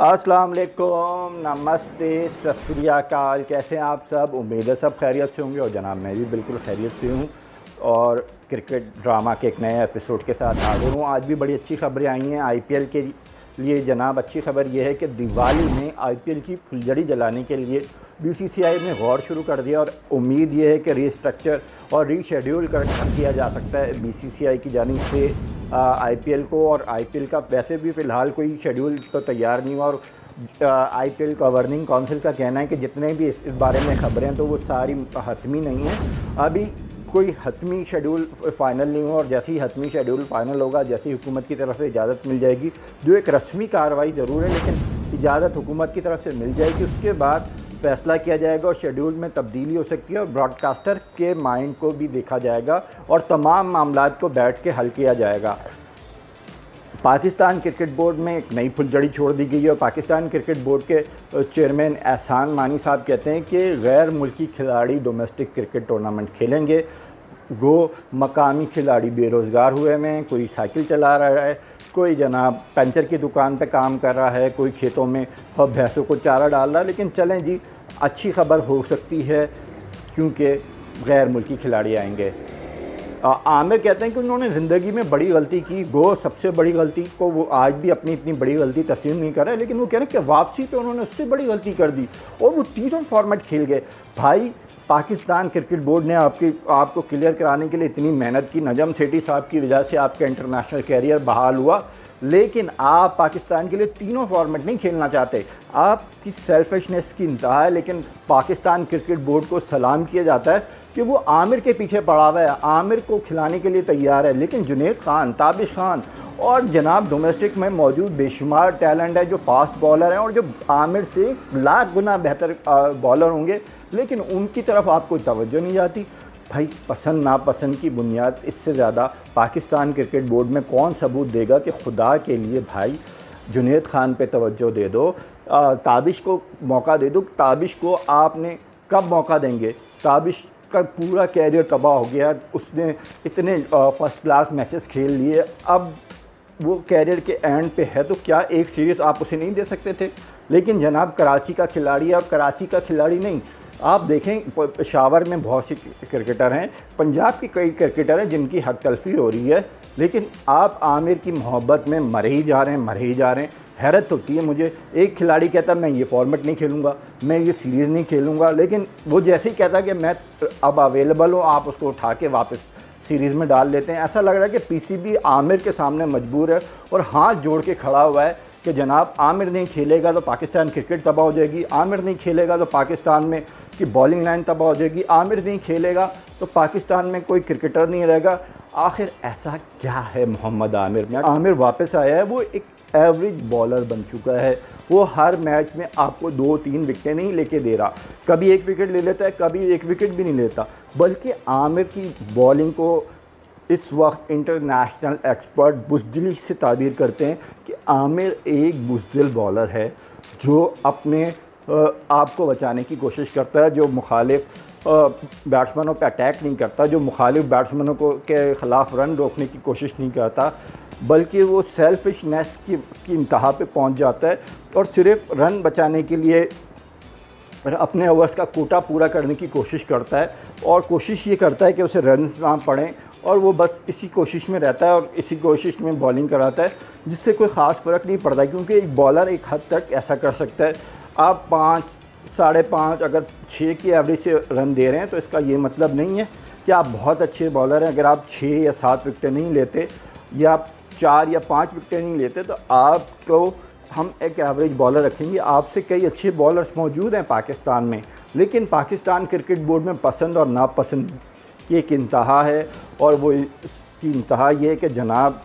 अस्सलाम वालेकुम, नमस्ते, सत श्री अकाल। कैसे हैं आप सब? उम्मीद है सब खैरियत से होंगे और जनाब मैं भी बिल्कुल खैरियत से हूँ और क्रिकेट ड्रामा के एक नए एपिसोड के साथ हाजिर हूँ। आज भी बड़ी अच्छी खबरें आई हैं आईपीएल के लिए जनाब। अच्छी खबर यह है कि दिवाली में आईपीएल की फुलझड़ी जलाने के लिए बीसीसीआई ने गौर शुरू कर दिया और उम्मीद ये है कि रीस्ट्रक्चर और रीशेड्यूल कर किया जा सकता है बीसीसीआई की जानिब से आईपीएल को। और आईपीएल का वैसे भी फ़िलहाल कोई शेड्यूल तो तैयार नहीं हुआ और आईपीएल गवर्निंग काउंसिल का कहना है कि जितने भी इस बारे में ख़बरें हैं तो वो सारी हतमी नहीं हैं। अभी कोई हतमी शेड्यूल फ़ाइनल नहीं हुआ और जैसे ही हतमी शेड्यूल फ़ाइनल होगा, जैसे ही हुकूमत की तरफ से इजाज़त मिल जाएगी, जो एक रस्मी कार्रवाई ज़रूर है लेकिन इजाज़त हुकूमत की तरफ से मिल जाएगी, उसके बाद फैसला किया जाएगा और शेड्यूल में तब्दीली हो सकती है और ब्रॉडकास्टर के माइंड को भी देखा जाएगा और तमाम मामलात को बैठ के हल किया जाएगा। पाकिस्तान क्रिकेट बोर्ड में एक नई फुलझड़ी छोड़ दी गई है और पाकिस्तान क्रिकेट बोर्ड के चेयरमैन एहसान मानी साहब कहते हैं कि गैर मुल्की खिलाड़ी डोमेस्टिक क्रिकेट टूर्नामेंट खेलेंगे। गो मकामी खिलाड़ी बेरोज़गार हुए हैं, कोई साइकिल चला रहा है, कोई जनाब पंचर की दुकान पे काम कर रहा है, कोई खेतों में भैंसों को चारा डाल रहा है। लेकिन चलें जी, अच्छी खबर हो सकती है क्योंकि गैर मुल्की खिलाड़ी आएंगे। आमिर कहते हैं कि उन्होंने ज़िंदगी में बड़ी गलती की, गो सबसे बड़ी गलती को वो आज भी अपनी इतनी बड़ी गलती तस्लीम नहीं कर रहे, लेकिन वो कह रहे हैं कि वापसी तो उन्होंने उससे बड़ी गलती कर दी और वो तीनों फॉर्मेट खेल गए। भाई, पाकिस्तान क्रिकेट बोर्ड ने आपको क्लियर कराने के लिए इतनी मेहनत की, नजम सेठी साहब की वजह से आपका इंटरनेशनल कैरियर बहाल हुआ, लेकिन आप पाकिस्तान के लिए तीनों फॉर्मेट नहीं खेलना चाहते। आपकी सेल्फिशनेस की इंतहा है। लेकिन पाकिस्तान क्रिकेट बोर्ड को सलाम किया जाता है कि वो आमिर के पीछे पड़ा हुआ है, आमिर को खिलाने के लिए तैयार है। लेकिन जुनैद खान, ताबिश खान और जनाब डोमेस्टिक में मौजूद बेशुमार टैलेंट है जो फास्ट बॉलर हैं और जो आमिर से लाख गुना बेहतर बॉलर होंगे, लेकिन उनकी तरफ आपको तवज्जो नहीं जाती। भाई, पसंद नापसंद की बुनियाद इससे ज़्यादा पाकिस्तान क्रिकेट बोर्ड में कौन सबूत देगा कि खुदा के लिए भाई जुनैद खान पे तवज्जो दे दो, ताबिश को मौका दे दो। ताबिश को आपने कब मौका देंगे? ताबिश का पूरा कैरियर तबाह हो गया, उसने इतने फर्स्ट क्लास मैचेस खेल लिए, अब वो कैरियर के एंड पे है, तो क्या एक सीरीज़ आप उसे नहीं दे सकते थे? लेकिन जनाब कराची का खिलाड़ी है और कराची का खिलाड़ी नहीं, आप देखें पेशावर में बहुत से क्रिकेटर हैं, पंजाब के कई क्रिकेटर हैं जिनकी हक तलफी हो रही है, लेकिन आप आमिर की मोहब्बत में मरे ही जा रहे हैं। हैरत होती है मुझे। एक खिलाड़ी कहता मैं ये फॉर्मेट नहीं खेलूँगा, मैं ये सीरीज़ नहीं खेलूँगा, लेकिन वो जैसे ही कहता कि मैं अब अवेलेबल हूँ, आप उसको उठा के वापस सीरीज़ में डाल लेते हैं। ऐसा लग रहा है कि पीसीबी आमिर के सामने मजबूर है और हाथ जोड़ के खड़ा हुआ है कि जनाब आमिर नहीं खेलेगा तो पाकिस्तान क्रिकेट तबाह हो जाएगी, आमिर नहीं खेलेगा तो पाकिस्तान में की बॉलिंग लाइन तबाह हो जाएगी, आमिर नहीं खेलेगा तो पाकिस्तान में कोई क्रिकेटर नहीं रहेगा। आखिर ऐसा क्या है मोहम्मद आमिर में? आमिर वापस आया है, वो एक एवरेज बॉलर बन चुका है। वो हर मैच में आपको 2-3 विकेटें नहीं लेके दे रहा, कभी एक विकेट ले लेता है, कभी एक विकेट भी नहीं लेता। बल्कि आमिर की बॉलिंग को इस वक्त इंटरनेशनल एक्सपर्ट बुज़दिली से ताबीर करते हैं कि आमिर एक बुज़दिल बॉलर है जो अपने आप को बचाने की कोशिश करता है, जो मुखालिफ बैट्समैनों पे अटैक नहीं करता, जो मुखालिफ बैट्समैनों को के ख़िलाफ़ रन रोकने की कोशिश नहीं करता, बल्कि वो सेल्फिशनेस की इंतहा पे पहुंच जाता है और सिर्फ रन बचाने के लिए अपने ओवर्स का कोटा पूरा करने की कोशिश करता है और कोशिश ये करता है कि उसे रन ना पड़ें और वो बस इसी कोशिश में रहता है और इसी कोशिश में बॉलिंग कराता है, जिससे कोई ख़ास फ़र्क नहीं पड़ता। क्योंकि एक बॉलर एक हद तक ऐसा कर सकता है, आप 5, 5.5 अगर 6 की एवरेज से रन दे रहे हैं तो इसका ये मतलब नहीं है कि आप बहुत अच्छे बॉलर हैं। अगर आप 6 या 7 विकेटें नहीं लेते या 4 या 5 विकेटें नहीं लेते तो आपको हम एक एवरेज बॉलर रखेंगे। आपसे कई अच्छे बॉलर्स मौजूद हैं पाकिस्तान में, लेकिन पाकिस्तान क्रिकेट बोर्ड में पसंद और नापसंद की एक इंतहा है, और वो इसकी इंतहा ये है कि जनाब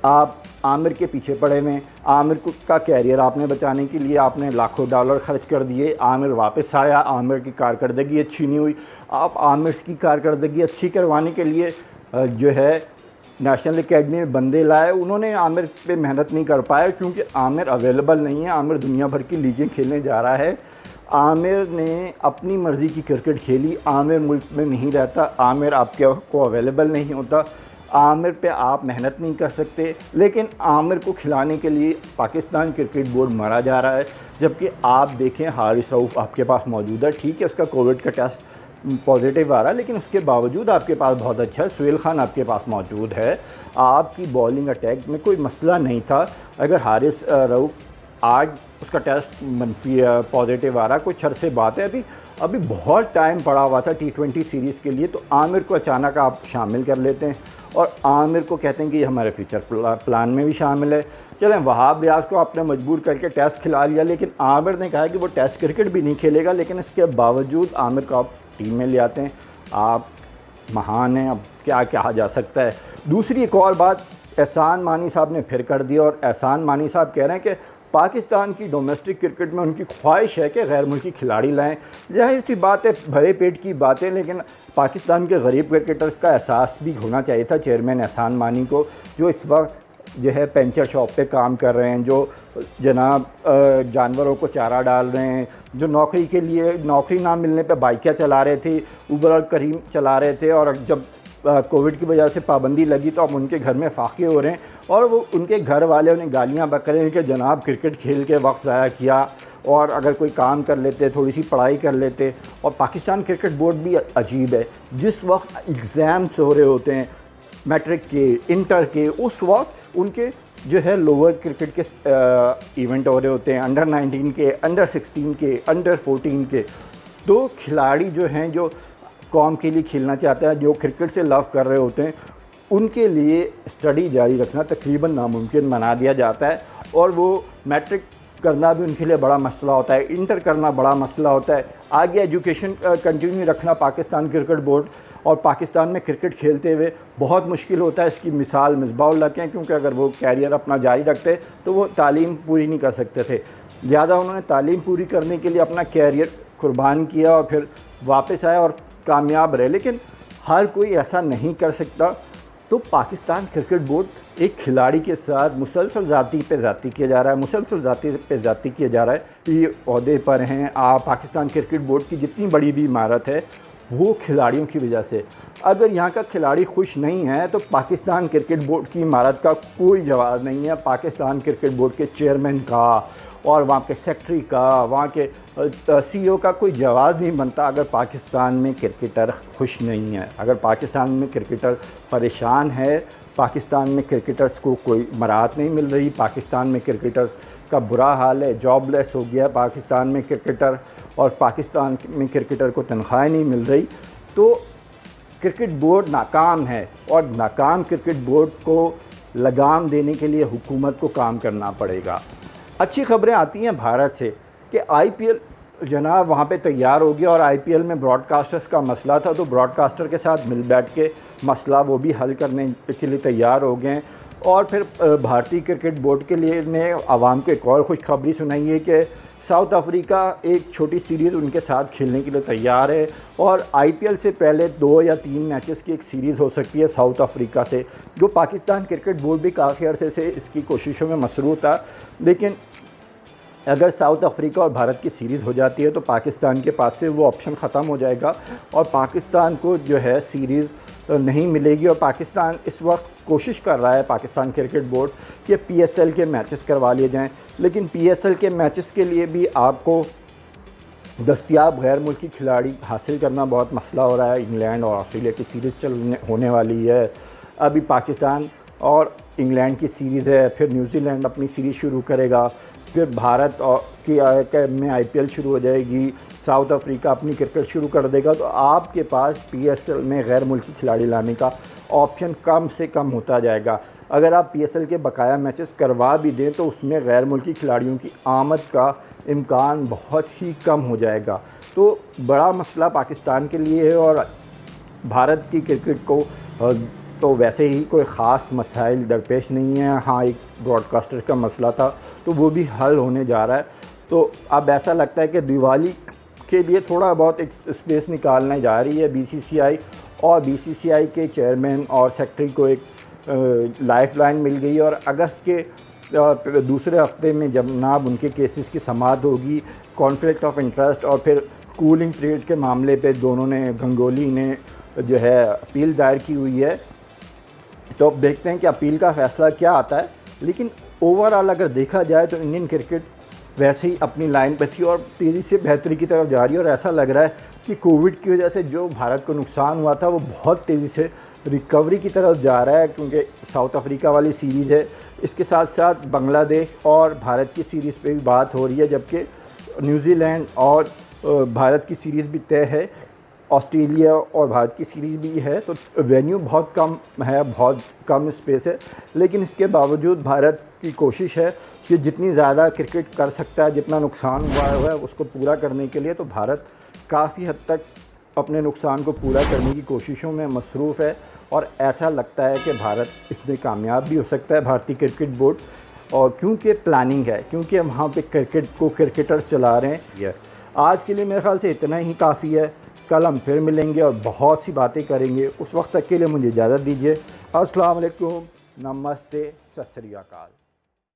आप आमिर के पीछे पड़े हुए हैं। आमिर का कैरियर आपने बचाने के लिए आपने लाखों डॉलर खर्च कर दिए, आमिर वापस आया, आमिर की कारकर्दगी अच्छी नहीं हुई, आप आमिर की कारकर्दगी अच्छी करवाने के लिए जो है नेशनल एकेडमी में बंदे लाए, उन्होंने आमिर पे मेहनत नहीं कर पाए क्योंकि आमिर अवेलेबल नहीं है। आमिर दुनिया भर की लीगें खेलने जा रहा है, आमिर ने अपनी मर्ज़ी की क्रिकेट खेली, आमिर मुल्क में नहीं रहता, आमिर आपके को अवेलेबल नहीं होता, आमिर पे आप मेहनत नहीं कर सकते। लेकिन आमिर को खिलाने के लिए पाकिस्तान क्रिकेट बोर्ड मरा जा रहा है। जबकि आप देखें हारिस रऊफ़ आपके पास मौजूद है, ठीक है उसका कोविड का टेस्ट पॉजिटिव आ रहा है, लेकिन उसके बावजूद आपके पास बहुत अच्छा है, सुहेल खान आपके पास मौजूद है, आपकी बॉलिंग अटैक में कोई मसला नहीं था। अगर हारिस रऊफ़ आज उसका टेस्ट मनफी पॉजिटिव आ रहा है, कुछ अर्से बात है, अभी बहुत टाइम पड़ा हुआ था T20 सीरीज़ के लिए, तो आमिर को अचानक आप शामिल कर लेते हैं और आमिर को कहते हैं कि ये हमारे फ्यूचर प्लान में भी शामिल है। चलें वहाब रियाज को आपने मजबूर करके टेस्ट खिला लिया, लेकिन आमिर ने कहा कि वो टेस्ट क्रिकेट भी नहीं खेलेगा, लेकिन इसके बावजूद आमिर को आप टीम में ले आते हैं। आप महान हैं, अब क्या कहा जा सकता है। दूसरी एक और बात एहसान मानी साहब ने फिर कर दिया, और एहसान मानी साहब कह रहे हैं कि पाकिस्तान की डोमेस्टिक क्रिकेट में उनकी ख्वाहिश है कि गैर मुल्की खिलाड़ी लाएं। जाहिर सी बात है, भरे पेट की बातें, लेकिन पाकिस्तान के गरीब क्रिकेटर्स का एहसास भी होना चाहिए था चेयरमैन एहसान मानी को, जो इस वक्त जो है पेंचर शॉप पे काम कर रहे हैं, जो जनाब जानवरों को चारा डाल रहे हैं, जो नौकरी के लिए नौकरी ना मिलने पे बाइकें चला रहे थे, उबर और करीम चला रहे थे, और जब कोविड की वजह से पाबंदी लगी तो अब उनके घर में फाके हो रहे हैं, और वो उनके घर वाले उन्हें गालियाँ बक रहे हैं कि जनाब क्रिकेट खेल के वक्त ज़ाया किया, और अगर कोई काम कर लेते, थोड़ी सी पढ़ाई कर लेते। और पाकिस्तान क्रिकेट बोर्ड भी अजीब है, जिस वक्त एग्ज़ाम्स हो रहे होते हैं मैट्रिक के, इंटर के, उस वक्त उनके जो है लोअर क्रिकेट के इवेंट हो रहे होते हैं, अंडर 19 के, अंडर 16 के, अंडर 14 के। तो खिलाड़ी जो हैं, जो कौम के लिए खेलना चाहते हैं, जो क्रिकेट से लव कर रहे होते हैं, उनके लिए स्टडी जारी रखना तकरीबन नामुमकिन बना दिया जाता है, और वो मैट्रिक करना भी उनके लिए बड़ा मसला होता है, इंटर करना बड़ा मसला होता है, आगे एजुकेशन कंटिन्यू रखना पाकिस्तान क्रिकेट बोर्ड और पाकिस्तान में क्रिकेट खेलते हुए बहुत मुश्किल होता है। इसकी मिसाल मिसबाह-उल-हक हैं, क्योंकि अगर वो कैरियर अपना जारी रखते तो वो तालीम पूरी नहीं कर सकते थे। लिहाजा उन्होंने तालीम पूरी करने के लिए अपना कैरियर कुर्बान किया और फिर वापस आए और कामयाब रहे, लेकिन हर कोई ऐसा नहीं कर सकता। तो पाकिस्तान क्रिकेट बोर्ड एक खिलाड़ी के साथ मुसलसल ज़ाती पे ज़ाती किया जा रहा है, मुसलसल ज़ाती पे ज़ाती किया जा रहा है। ये ओहदे पर हैं आप, पाकिस्तान क्रिकेट बोर्ड की जितनी बड़ी भी इमारत है वो खिलाड़ियों की वजह से। अगर यहाँ का खिलाड़ी खुश नहीं है तो पाकिस्तान क्रिकेट बोर्ड की इमारत का कोई जवाब नहीं है, पाकिस्तान क्रिकेट बोर्ड के चेयरमैन का और वहाँ के सेक्रेटरी का, वहाँ के CEO का कोई जवाब नहीं बनता अगर पाकिस्तान में क्रिकेटर खुश नहीं है। अगर पाकिस्तान में क्रिकेटर परेशान है, पाकिस्तान में क्रिकेटर्स को कोई मराहत नहीं मिल रही, पाकिस्तान में क्रिकेटर्स का बुरा हाल है, जॉबलेस हो गया पाकिस्तान में क्रिकेटर, और पाकिस्तान में क्रिकेटर को तनख्वाहें नहीं मिल रही, तो क्रिकेट बोर्ड नाकाम है। और नाकाम क्रिकेट बोर्ड को लगाम देने के लिए हुकूमत को काम करना पड़ेगा। अच्छी खबरें आती हैं भारत से कि IPL जनाब वहाँ पे तैयार हो गया, और IPL में ब्रॉडकास्टर्स का मसला था, तो ब्रॉडकास्टर के साथ मिल बैठ के मसला वो भी हल करने के लिए तैयार हो गए हैं। और फिर भारतीय क्रिकेट बोर्ड के लिए ने आवाम को एक और खुशखबरी सुनाई है कि साउथ अफ्रीका एक छोटी सीरीज़ उनके साथ खेलने के लिए तैयार है, और IPL से पहले 2 या 3 मैचेस की एक सीरीज़ हो सकती है साउथ अफ्रीका से, जो पाकिस्तान क्रिकेट बोर्ड भी काफ़ी अरसे से इसकी कोशिशों में मसरूफ़ था। लेकिन अगर साउथ अफ्रीका और भारत की सीरीज़ हो जाती है तो पाकिस्तान के पास से वो ऑप्शन ख़त्म हो जाएगा, और पाकिस्तान को जो है सीरीज़ नहीं मिलेगी। और पाकिस्तान इस वक्त कोशिश कर रहा है, पाकिस्तान क्रिकेट बोर्ड, कि PSL के मैचेस करवा लिए जाएं, लेकिन PSL के मैचेस के लिए भी आपको दस्तयाब गैर मुल्की खिलाड़ी हासिल करना बहुत मसला हो रहा है। इंग्लैंड और ऑस्ट्रेलिया की सीरीज़ होने वाली है, अभी पाकिस्तान और इंग्लैंड की सीरीज़ है, फिर न्यूजीलैंड अपनी सीरीज़ शुरू करेगा, फिर भारत की में IPL शुरू हो जाएगी, साउथ अफ्रीका अपनी क्रिकेट शुरू कर देगा। तो आपके पास PSL में गैर मुल्की खिलाड़ी लाने का ऑप्शन कम से कम होता जाएगा। अगर आप PSL के बकाया मैचेस करवा भी दें तो उसमें गैर मुल्की खिलाड़ियों की आमद का इम्कान बहुत ही कम हो जाएगा। तो बड़ा मसला पाकिस्तान के लिए है, और भारत की क्रिकेट को तो वैसे ही कोई ख़ास मसाइल दरपेश नहीं है। हाँ, एक ब्रॉडकास्टर का मसला था तो वो भी हल होने जा रहा है। तो अब ऐसा लगता है कि दिवाली के लिए थोड़ा बहुत एक स्पेस निकालने जा रही है बीसीसीआई, और बीसीसीआई के चेयरमैन और सेक्रेटरी को एक लाइफलाइन मिल गई है। और अगस्त के दूसरे हफ्ते में जनाब उनके केसेस की समाअत होगी, कॉन्फ्लिक्ट ऑफ इंटरेस्ट और फिर कूलिंग पीरियड के मामले पे दोनों ने, गंगोली ने जो है अपील दायर की हुई है। तो अब देखते हैं कि अपील का फ़ैसला क्या आता है। लेकिन ओवरऑल अगर देखा जाए तो इंडियन क्रिकेट वैसे ही अपनी लाइन पे थी और तेज़ी से बेहतरी की तरफ जा रही है। और ऐसा लग रहा है कि कोविड की वजह से जो भारत को नुकसान हुआ था वो बहुत तेज़ी से रिकवरी की तरफ जा रहा है, क्योंकि साउथ अफ्रीका वाली सीरीज़ है, इसके साथ साथ बांग्लादेश और भारत की सीरीज़ पे भी बात हो रही है, जबकि न्यूजीलैंड और भारत की सीरीज़ भी तय है, ऑस्ट्रेलिया और भारत की सीरीज़ भी है। तो वेन्यू बहुत कम है, बहुत कम स्पेस है, लेकिन इसके बावजूद भारत की कोशिश है कि जितनी ज़्यादा क्रिकेट कर सकता है, जितना नुकसान हुआ है उसको पूरा करने के लिए तो भारत काफ़ी हद तक अपने नुकसान को पूरा करने की कोशिशों में मसरूफ़ है। और ऐसा लगता है कि भारत इसमें कामयाब भी हो सकता है, भारतीय क्रिकेट बोर्ड, और क्योंकि प्लानिंग है, क्योंकि वहाँ पे क्रिकेट को क्रिकेटर्स चला रहे हैं। आज के लिए मेरे ख्याल से इतना ही काफ़ी है। कल हम फिर मिलेंगे और बहुत सी बातें करेंगे। उस वक्त तक के लिए मुझे इजाज़त दीजिए। अस्सलाम वालेकुम, नमस्ते, सत श्री अकाल।